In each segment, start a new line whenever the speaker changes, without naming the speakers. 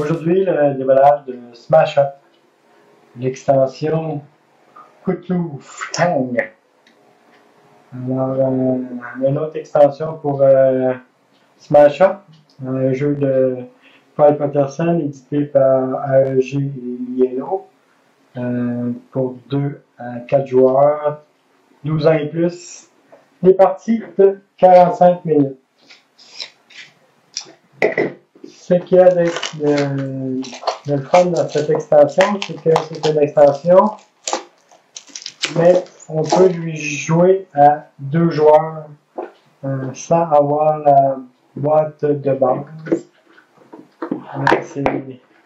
Aujourd'hui, le dévoilage de Smash Up, l'extension Cthulhu Tang. Alors, une autre extension pour Smash Up, un jeu de Paul Patterson édité par AEG et Yellow pour 2 à 4 joueurs, 12 ans et plus. Des parties de 45 minutes. Ce qu'il y a de le fun dans cette extension, c'est que c'est une extension, mais on peut lui jouer à 2 joueurs sans avoir la boîte de base. C'est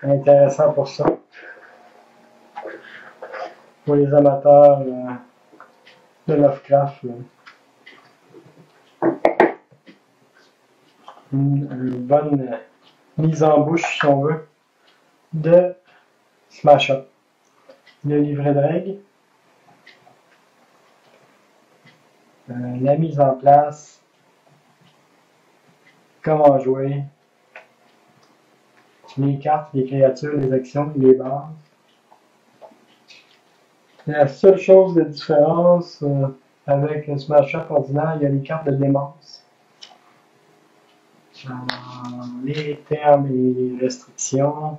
intéressant pour ça. Pour les amateurs de Lovecraft. Une bonne mise en bouche, si on veut, de Smash Up. Le livret de règles. La mise en place. Comment jouer. Les cartes, les créatures, les actions, les bases. La seule chose de différence avec le Smash Up ordinaire, il y a les cartes de démence. Les termes et les restrictions,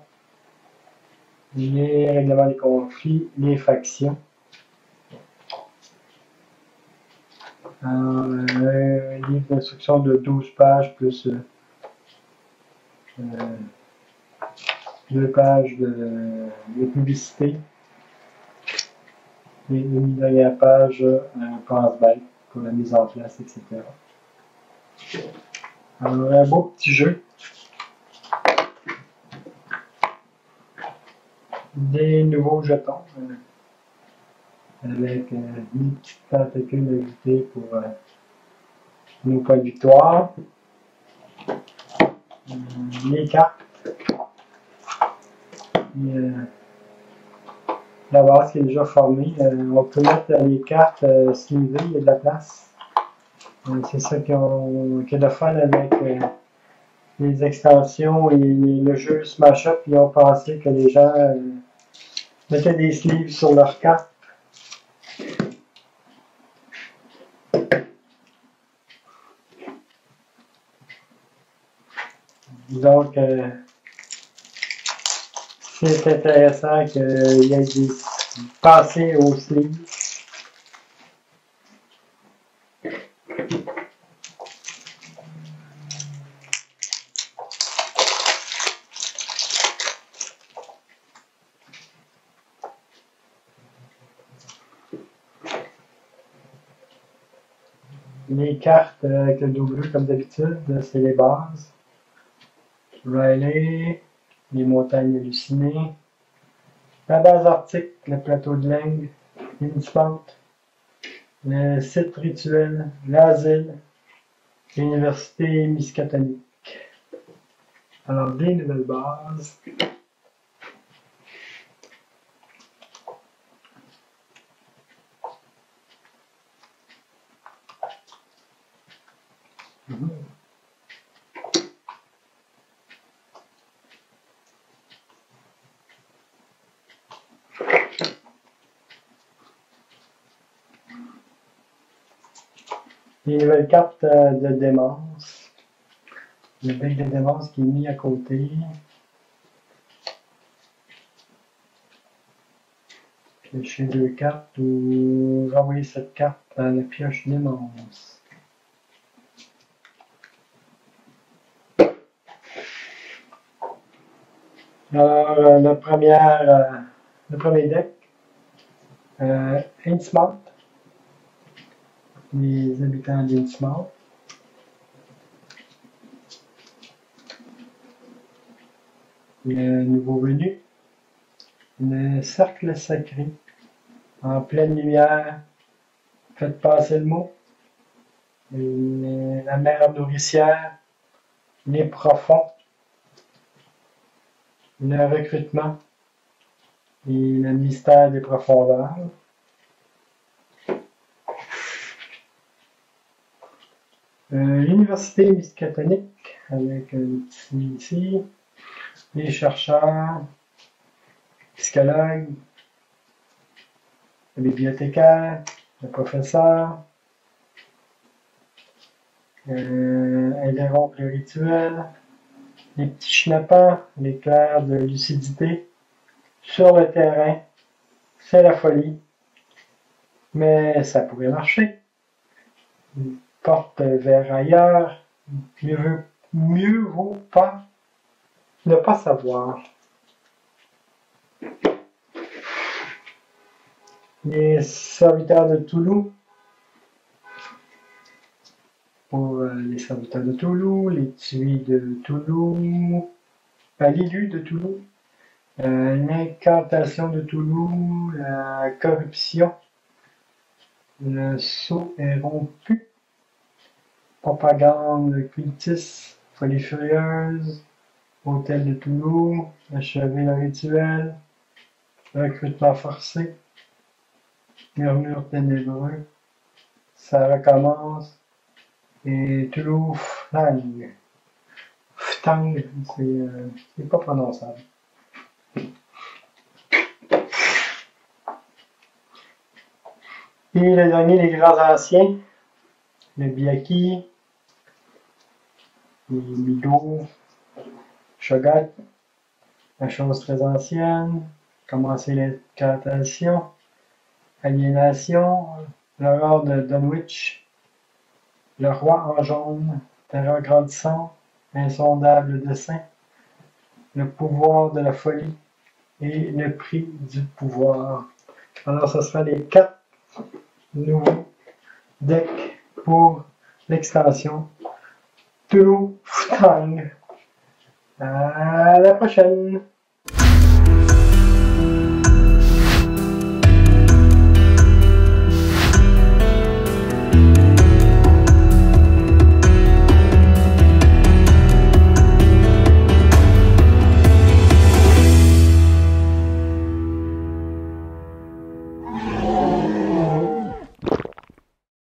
les règlements des conflits, les factions. Un livre d'instruction de 12 pages plus 2 pages de publicité et une dernière page pense-bête pour la mise en place, etc. Alors, un beau petit jeu. Des nouveaux jetons avec une petite tentacule ajoutée pour nos points de victoire. Les cartes. La base qui est déjà formée. On peut mettre les cartes slivées, il y a de la place. C'est ça qui est le fun avec les extensions et le jeu Smash Up. Ils ont pensé que les gens mettaient des sleeves sur leurs cartes. Donc, c'est intéressant qu'il y ait des passés aux sleeves. Les cartes avec le dos bleu, comme d'habitude, c'est les bases. Riley, les montagnes hallucinées, la base arctique, le plateau de Leng, Innsmouth, le site rituel, l'asile, l'université miskatonique. Alors, des nouvelles bases. Les nouvelles cartes de démence. Le bec de démence qui est mis à côté. Piocher 2 cartes ou renvoyer cette carte dans la pioche démence. Alors, le premier deck, Innsmouth, les habitants d'Innsmouth. Le nouveau venu, le cercle sacré, en pleine lumière, faites passer le mot. La mer nourricière, les profonds, le recrutement et le mystère des profondeurs. L'université miskatonique avec un petit ici. les chercheurs, psychologues, le bibliothécaire, le professeur, interrompre le rituel, les petits schnappants, l'éclair de lucidité. Sur le terrain, c'est la folie, mais ça pourrait marcher. Une porte vers ailleurs, mieux vaut pas ne pas savoir. Les serviteurs de Toulouse, pour les serviteurs de Toulouse, les tuiles de Toulouse, l'élu de Toulouse, l'incantation de Toulouse, la corruption, le sceau est rompu, propagande cultiste, folie furieuse, hôtel de Toulouse, achever le rituel, recrutement forcé, murmure ténébreux, ça recommence, et Toulouse Ftang. Ftang, c'est pas prononçable. Et le dernier, les grands anciens, le Biaki, les Migo, Shogat, la chose très ancienne, commencer l'incantation, aliénation, l'horreur de Dunwich, le roi en jaune, terreur grandissante, insondable dessein, le pouvoir de la folie et le prix du pouvoir. Alors, ce sera les 4 nouveaux decks pour l'extension Toulouse Ftang. À la prochaine!